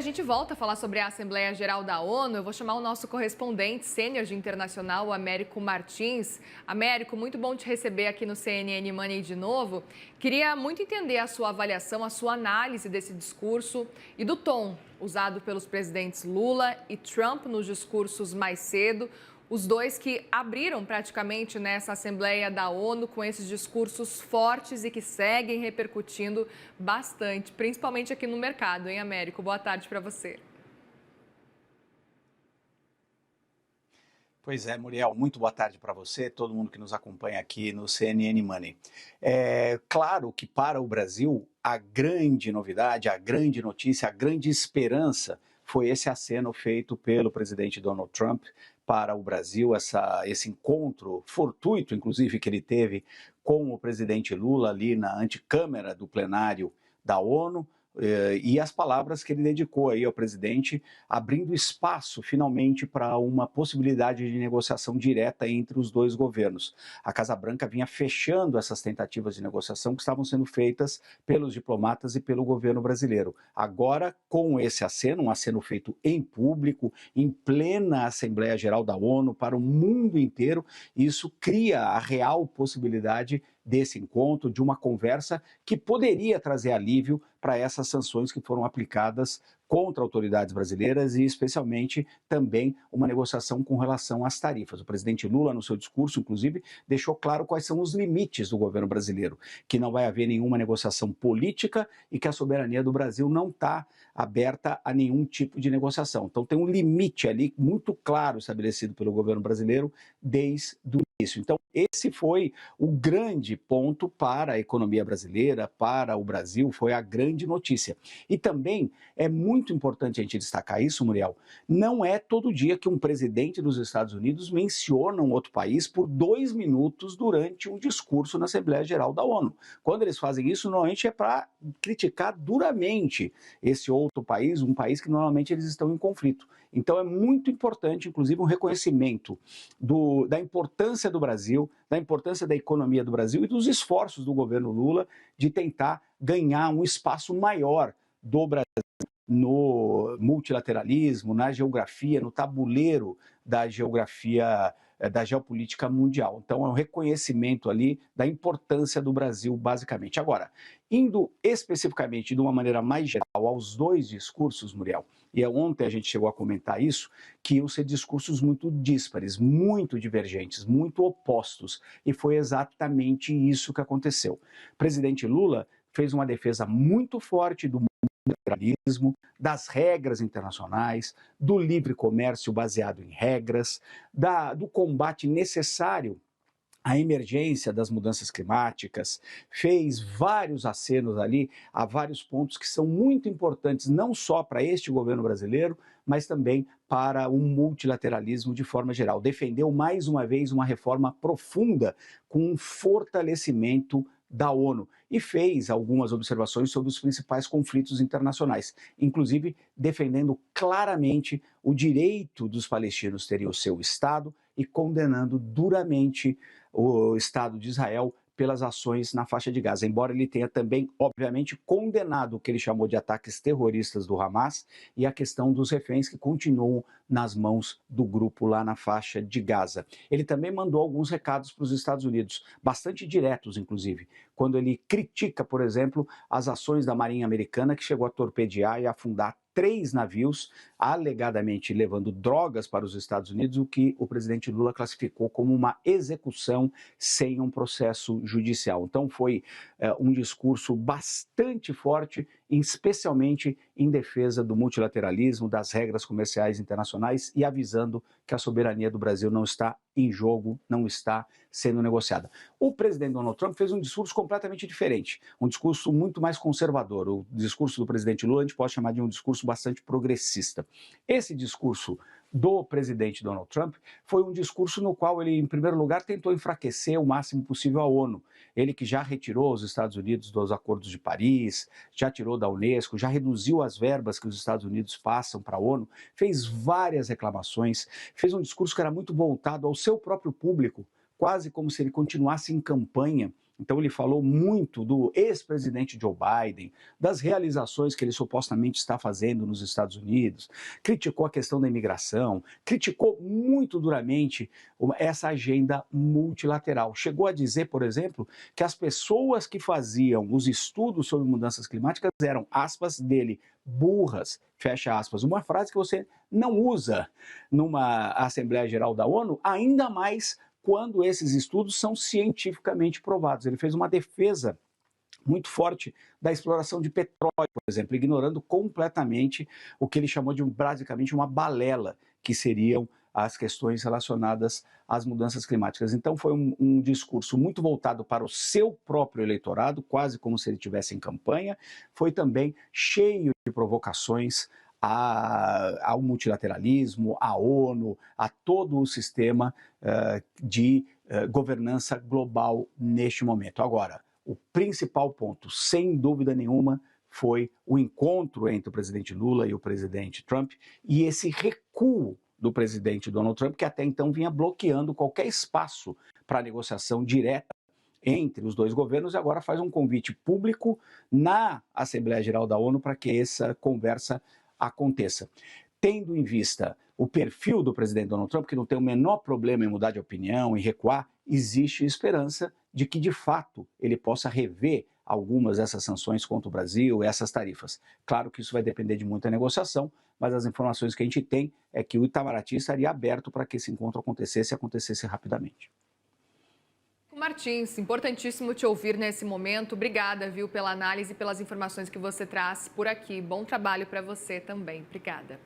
a gente volta a falar sobre a Assembleia Geral da ONU. Eu vou chamar o nosso correspondente sênior de internacional, o Américo Martins. Américo, muito bom te receber aqui no CNN Money de novo. Queria muito entender a sua avaliação, a sua análise desse discurso e do tom usado pelos presidentes Lula e Trump nos discursos mais cedo. Os dois que abriram praticamente nessa Assembleia da ONU com esses discursos fortes e que seguem repercutindo bastante, principalmente aqui no mercado, hein, Américo? Boa tarde para você. Pois é, Muriel, muito boa tarde para você, todo mundo que nos acompanha aqui no CNN Money. É claro que para o Brasil, a grande novidade, a grande notícia, a grande esperança foi esse aceno feito pelo presidente Donald Trump para o Brasil, esse encontro fortuito, inclusive, que ele teve com o presidente Lula ali na antecâmara do plenário da ONU, e as palavras que ele dedicou aí ao presidente, abrindo espaço finalmente para uma possibilidade de negociação direta entre os dois governos. A Casa Branca vinha fechando essas tentativas de negociação que estavam sendo feitas pelos diplomatas e pelo governo brasileiro. Agora, com esse aceno, um aceno feito em público, em plena Assembleia Geral da ONU, para o mundo inteiro, isso cria a real possibilidade desse encontro, de uma conversa que poderia trazer alívio para essas sanções que foram aplicadas contra autoridades brasileiras e, especialmente, também uma negociação com relação às tarifas. O presidente Lula, no seu discurso, inclusive, deixou claro quais são os limites do governo brasileiro, que não vai haver nenhuma negociação política e que a soberania do Brasil não está aberta a nenhum tipo de negociação. Então, tem um limite ali muito claro estabelecido pelo governo brasileiro desde o início. Então, esse foi o grande ponto para a economia brasileira, para o Brasil, foi a grande notícia. E também é muito importante a gente destacar isso, Muriel, não é todo dia que um presidente dos Estados Unidos menciona um outro país por 2 minutos durante um discurso na Assembleia Geral da ONU. Quando eles fazem isso, normalmente é para criticar duramente esse outro país, um país que normalmente eles estão em conflito. Então é muito importante, inclusive, um reconhecimento da importância do Brasil, da importância da economia do Brasil e dos esforços do governo Lula de tentar ganhar um espaço maior do Brasil no multilateralismo, na geografia, no tabuleiro da geografia, da geopolítica mundial. Então, é um reconhecimento ali da importância do Brasil, basicamente. Agora, indo especificamente de uma maneira mais geral aos dois discursos, Muriel, e ontem a gente chegou a comentar isso, que iam ser discursos muito díspares, muito divergentes, muito opostos, e foi exatamente isso que aconteceu. O presidente Lula fez uma defesa muito forte do multilateralismo, das regras internacionais, do livre comércio baseado em regras, do combate necessário à emergência das mudanças climáticas, fez vários acenos ali a vários pontos que são muito importantes, não só para este governo brasileiro, mas também para o multilateralismo de forma geral. Defendeu mais uma vez uma reforma profunda com um fortalecimento da ONU e fez algumas observações sobre os principais conflitos internacionais, inclusive defendendo claramente o direito dos palestinos terem o seu Estado e condenando duramente o Estado de Israel pelas ações na faixa de Gaza, embora ele tenha também, obviamente, condenado o que ele chamou de ataques terroristas do Hamas e a questão dos reféns que continuam nas mãos do grupo lá na faixa de Gaza. Ele também mandou alguns recados para os Estados Unidos, bastante diretos, inclusive, quando ele critica, por exemplo, as ações da Marinha Americana, que chegou a torpedear e afundar 3 navios, alegadamente levando drogas para os Estados Unidos, o que o presidente Lula classificou como uma execução sem um processo judicial. Então foi um discurso bastante forte, especialmente em defesa do multilateralismo, das regras comerciais internacionais e avisando que a soberania do Brasil não está em jogo, não está sendo negociada. O presidente Donald Trump fez um discurso completamente diferente, um discurso muito mais conservador. O discurso do presidente Lula a gente pode chamar de um discurso bastante progressista. Esse discurso do presidente Donald Trump foi um discurso no qual ele, em primeiro lugar, tentou enfraquecer o máximo possível a ONU. Ele que já retirou os Estados Unidos dos acordos de Paris, já tirou da Unesco, já reduziu as verbas que os Estados Unidos passam para a ONU, fez várias reclamações, fez um discurso que era muito voltado ao seu próprio público, quase como se ele continuasse em campanha Então ele falou muito do ex-presidente Joe Biden, das realizações que ele supostamente está fazendo nos Estados Unidos, criticou a questão da imigração, criticou muito duramente essa agenda multilateral. Chegou a dizer, por exemplo, que as pessoas que faziam os estudos sobre mudanças climáticas eram, aspas dele, burras, fecha aspas. Uma frase que você não usa numa Assembleia Geral da ONU, ainda mais quando esses estudos são cientificamente provados. Ele fez uma defesa muito forte da exploração de petróleo, por exemplo, ignorando completamente o que ele chamou de basicamente uma balela, que seriam as questões relacionadas às mudanças climáticas. Então foi um discurso muito voltado para o seu próprio eleitorado, quase como se ele estivesse em campanha. Foi também cheio de provocações ao multilateralismo, à ONU, a todo o sistema de governança global neste momento. Agora, o principal ponto, sem dúvida nenhuma, foi o encontro entre o presidente Lula e o presidente Trump e esse recuo do presidente Donald Trump, que até então vinha bloqueando qualquer espaço para negociação direta entre os dois governos, e agora faz um convite público na Assembleia Geral da ONU para que essa conversa aconteça. Tendo em vista o perfil do presidente Donald Trump, que não tem o menor problema em mudar de opinião, em recuar, existe esperança de que, de fato, ele possa rever algumas dessas sanções contra o Brasil, essas tarifas. Claro que isso vai depender de muita negociação, mas as informações que a gente tem é que o Itamaraty estaria aberto para que esse encontro acontecesse e acontecesse rapidamente. Martins, importantíssimo te ouvir nesse momento. Obrigada, viu, pela análise e pelas informações que você traz por aqui. Bom trabalho para você também. Obrigada.